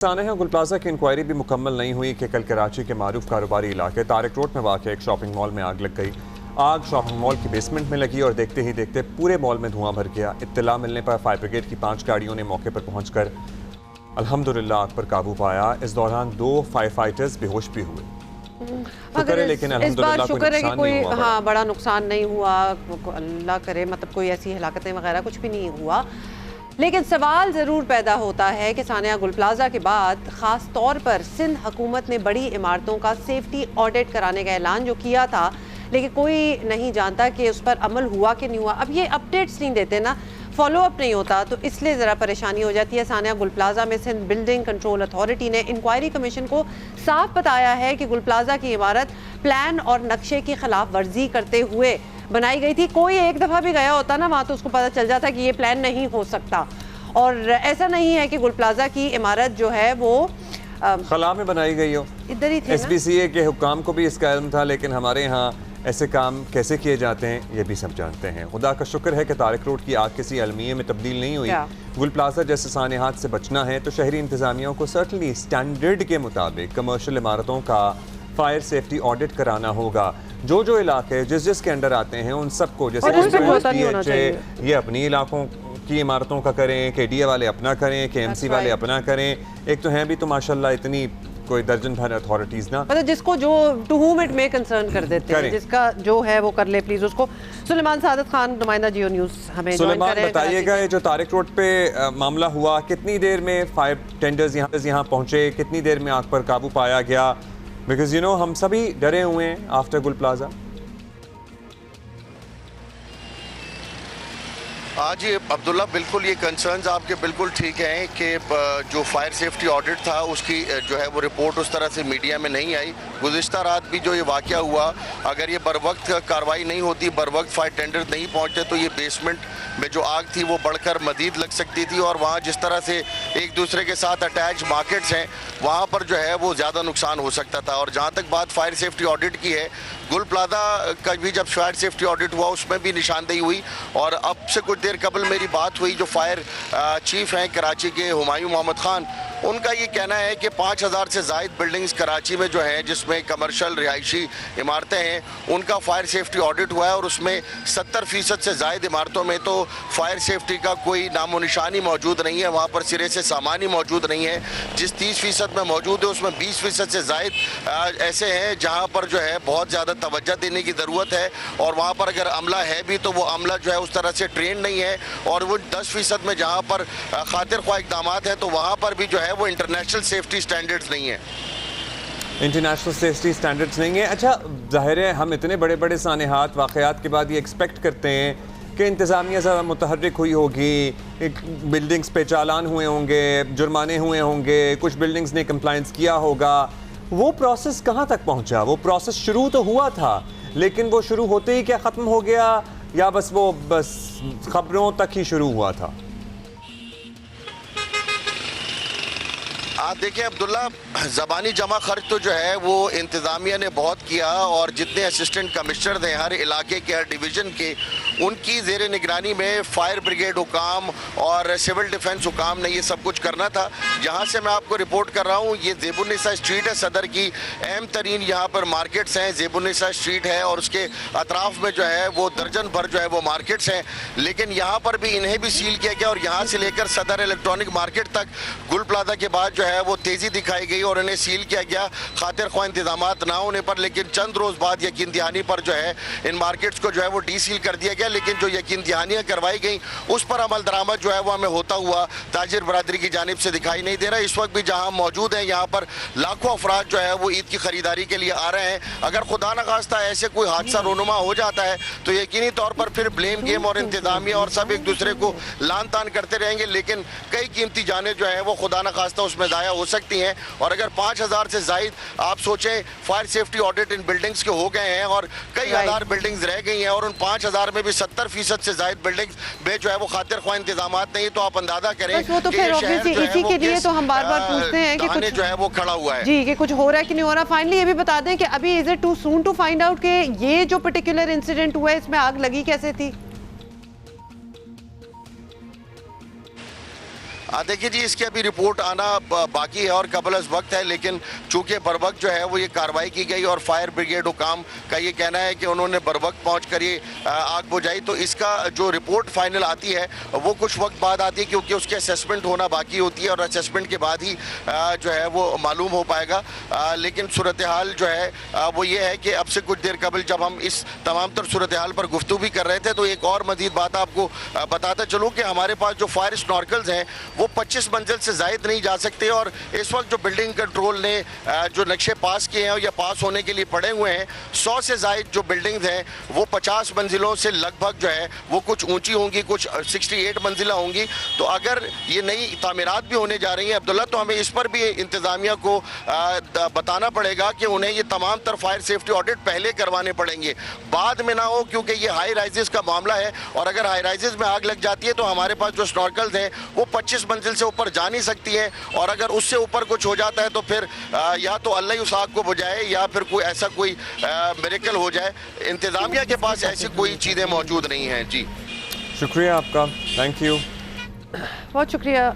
सानहा गुल प्लाजा की इंक्वायरी भी मुकम्मल नहीं हुई कि कल कराची के मारूफ कारोबारी इलाके तारिक रोड में वाक़ एक शॉपिंग मॉल में आग लग गई। आग शॉपिंग मॉल की बेसमेंट में लगी और देखते ही देखते पूरे मॉल में धुआं भर गया। इत्तला मिलने पर फायर ब्रिगेड की 5 गाड़ियों ने मौके पर पहुंचकर अल्हम्दुलिल्लाह आग पर काबू पाया। इस दौरान 2 फायर फाइटर्स बेहोश भी हुए। लेकिन इस बार शुक्र है कि कोई बड़ा नुकसान नहीं हुआ, अल्लाह करे, मतलब कोई ऐसी हलाकतें वगैरह कुछ भी नहीं हुआ। लेकिन सवाल ज़रूर पैदा होता है कि सानिया गुल प्लाजा के बाद ख़ास तौर पर सिंध हुकूमत ने बड़ी इमारतों का सेफ्टी ऑडिट कराने का ऐलान जो किया था, लेकिन कोई नहीं जानता कि उस पर अमल हुआ कि नहीं हुआ। अब ये अपडेट्स नहीं देते ना, फॉलो अप नहीं होता, तो इसलिए ज़रा परेशानी हो जाती है। सानिया गुल प्लाजा में सिंध बिल्डिंग कंट्रोल अथॉरिटी ने इंक्वायरी कमीशन को साफ बताया है कि गुल प्लाजा की इमारत प्लान और नक्शे की खिलाफ वर्जी करते हुए बनाई गई थी। कोई एक दफ़ा भी गया होता ना वहाँ, तो उसको पता चल जाता कि ये प्लान नहीं हो सकता। और ऐसा नहीं है कि गुल प्लाजा की इमारत जो है वो खला में बनाई गई हो। इधर ही थे। SPCA के हुक्काम को भी इसका इल्म था, लेकिन हमारे यहाँ ऐसे काम कैसे किए जाते हैं ये भी सब जानते हैं। खुदा का शुक्र है कि तारिक रोड की आग किसी अलमिये में तब्दील नहीं हुई। गुल प्लाजा जैसे सानेहात से बचना है तो शहरी इंतजामिया को सर्टनली स्टैंडर्ड के मुताबिक कमर्शियल इमारतों का फायर सेफ्टी ऑडिट कराना होगा। जो इलाके जिस के अंडर आते हैं उन सबको, जैसे ये अपनी इलाकों की इमारतों का करें, KDA वाले अपना करें, KMC वाले अपना करें। एक तो हैं भी तो माशाल्लाह इतनी कोई दर्जन भर अथॉरिटीज ना, मतलब जिसको जो to whom it may concern कर देते हैं, जिसका जो है वो कर ले प्लीज उसको। सुलेमान सादत खान, नुमाइंदा जियो न्यूज़, हमें सुलेमान बताइएगा ये जो तारिक रोड पे मामला हुआ, कितनी देर में फायर टेंडर्स यहाँ पहुंचे, कितनी देर में आग पर काबू पाया गया? बिकॉज हम सभी डरे हुए हैं आफ्टर गुल प्लाजा। हाँ जी अब्दुल्ला, बिल्कुल ये कंसर्न्स आपके बिल्कुल ठीक हैं कि जो फायर सेफ्टी ऑडिट था उसकी जो है वो रिपोर्ट उस तरह से मीडिया में नहीं आई। गुज़िश्ता रात भी जो ये वाक़या हुआ, अगर ये बर वक्त कार्रवाई नहीं होती, बर वक्त फायर टेंडर नहीं पहुँचते, तो ये बेसमेंट में जो आग थी वो बढ़कर मज़ीद लग सकती थी। और वहाँ जिस तरह से एक दूसरे के साथ अटैच मार्केट्स हैं, वहाँ पर जो है वो ज़्यादा नुकसान हो सकता था। और जहाँ तक बात फायर सेफ्टी ऑडिट की है, गुल प्लाजा का भी जब फायर सेफ्टी ऑडिट हुआ उसमें भी निशानदेही हुई। और अब से कुछ देर कबल मेरी बात हुई जो फायर चीफ हैं कराची के, हुमायूं मोहम्मद खान, उनका ये कहना है कि 5000 से ज़ायद बिल्डिंग्स कराची में जो हैं, जिसमें कमर्शियल रिहायशी इमारतें हैं, उनका फायर सेफ्टी ऑडिट हुआ है। और उसमें 70% से ज़ायद इमारतों में तो फायर सेफ्टी का कोई नामो निशानी मौजूद नहीं है, वहाँ पर सिरे से सामान ही मौजूद नहीं है। जिस 30% में मौजूद है उसमें 20% से ज़ायद ऐसे हैं जहाँ पर जो है बहुत ज़्यादा तवज्जो देने की ज़रूरत है। और वहाँ पर अगर अमला है भी तो वो अमला जो है उस तरह से ट्रेन नहीं है। और वो 10% में जहाँ पर खातिर ख्वाह इक़दामात हैं, तो वहाँ पर भी जो है वो इंटरनेशनल सेफ्टी स्टैंडर्ड्स नहीं है, इंटरनेशनल सेफ्टी स्टैंडर्ड्स नहीं है। अच्छा, जाहिर है हम इतने बड़े बड़े सानेहात वाक़यात के बाद ये एक्सपेक्ट करते हैं कि इंतज़ामिया ज़्यादा मुतहर्रिक हुई होगी, बिल्डिंग्स पे चालान हुए होंगे, जुर्माने हुए होंगे, कुछ बिल्डिंग्स ने कंप्लाइंस किया होगा। वो प्रोसेस कहाँ तक पहुँचा? वो प्रोसेस शुरू तो हुआ था, लेकिन वो शुरू होते ही क्या ख़त्म हो गया, या बस खबरों तक ही शुरू हुआ था? आप देखिए अब्दुल्ला, ज़बानी जमा खर्च तो जो है वो इंतज़ामिया ने बहुत किया। और जितने असिस्टेंट कमिश्नर थे हर इलाके के, हर डिवीज़न के, उनकी ज़ेर निगरानी में फायर ब्रिगेड हुकाम और सिविल डिफेंस हुकाम ने ये सब कुछ करना था। जहाँ से मैं आपको रिपोर्ट कर रहा हूँ, ये ज़ेबुन्निसा स्ट्रीट है सदर की, अहम तरीन यहाँ पर मार्केट्स हैं। ज़ेबुन्निसा स्ट्रीट है और उसके अतराफ़ में जो है वो दर्जन भर जो है वो मार्केट्स हैं। लेकिन यहाँ पर भी इन्हें भी सील किया गया और यहाँ से लेकर सदर इलेक्ट्रॉनिक मार्केट तक गुल प्लाजा के बाद जो है वो तेज़ी दिखाई गई और इन्हें सील किया गया खातिर ख्वाह इंतजामात ना होने पर। लेकिन चंद रोज़ बाद यकीन दहानी पर जो है इन मार्केट्स को जो है वो डी सील कर दिया गया। लेकिन जो यकीन दहानियाँ करवाई गई उस पर अमल दरामद जो है वो हमें होता हुआ ताजिर बरादरी की जानिब से दिखाई नहीं दे रहा। इस वक्त भी जहाँ मौजूद हैं, यहाँ पर लाखों अफराद जो है वो ईद की ख़रीदारी के लिए आ रहे हैं। अगर खुदा न खास्ता ऐसे कोई हादसा रोनुमा हो जाता है तो यकीनी तौर पर फिर ब्लेम गेम और इंतजामिया और सब एक दूसरे को लान तान करते रहेंगे। लेकिन कई कीमती जानें जो है वो खुदा न खास्ता उसमें ज़ाया हो सकती हैं। और अगर 5000 से ज़ायद आप सोचें फायर सेफ्टी ऑडिट इन बिल्डिंग्स के हो गए हैं और कई हज़ार बिल्डिंग्स रह गई हैं, और उन 5000 में भी 70% से ज़ायद बिल्डिंग्स में जो है वो खातिर ख्वाह इंतजामात नहीं, तो आप अंदाजा करें वो तो फिर इसी के लिए तो हम बार बार पूछते हैं कि कुछ जो है वो खड़ा हुआ है जी, कि कुछ हो रहा है कि नहीं हो रहा। फाइनली ये भी बता दें कि अभी is it too soon to find out कि ये जो पर्टिकुलर इंसिडेंट हुआ है इसमें आग लगी कैसे थी? देखिए जी, इसकी अभी रिपोर्ट आना बाकी है और कबल अज़ वक्त है, लेकिन चूंकि बर वक्त जो है वो ये कार्रवाई की गई और फायर ब्रिगेड हुकाम का ये कहना है कि उन्होंने बर वक्त पहुँच कर ये आग बुझाई। तो इसका जो रिपोर्ट फाइनल आती है वो कुछ वक्त बाद आती है, क्योंकि उसकी असेसमेंट होना बाकी होती है और असेसमेंट के बाद ही जो है वो मालूम हो पाएगा। लेकिन सूरत हाल जो है वो ये है कि अब से कुछ देर कबल जब हम इस तमाम तर सूरत हाल पर गुफ्तगू भी कर रहे थे तो एक और मजीद बात आपको बताता चलूँ कि हमारे पास जो फायर स्नॉर्कल्स हैं वो 25 मंजिल से जायद नहीं जा सकते और इस वक्त जो बिल्डिंग कंट्रोल ने जो नक्शे पास किए हैं या पास होने के लिए पड़े हुए हैं, 100 से जायद जो बिल्डिंग्स हैं वो 50 मंजिलों से लगभग जो है वो कुछ ऊंची होंगी, कुछ 68 मंजिला होंगी। तो अगर ये नई तामीरात भी होने जा रही हैं अब्दुल्ला, तो हमें इस पर भी इंतज़ामिया को बताना पड़ेगा कि उन्हें ये तमाम तर फायर सेफ्टी ऑडिट पहले करवाने पड़ेंगे, बाद में ना हो, क्योंकि ये हाई राइजेस का मामला है और अगर हाई राइजेस में आग लग जाती है तो हमारे पास जो स्नॉर्कल्स हैं वो 25 मंजिल से ऊपर जा नहीं सकती है और अगर उससे ऊपर कुछ हो जाता है तो फिर या तो अल्लाह ही उस आग को बुझाए या फिर कोई ऐसा कोई मिरेकल हो जाए। इंतज़ामिया के पास ऐसी कोई चीज़ें मौजूद नहीं हैं। जी शुक्रिया आपका, थैंक यू। बहुत शुक्रिया।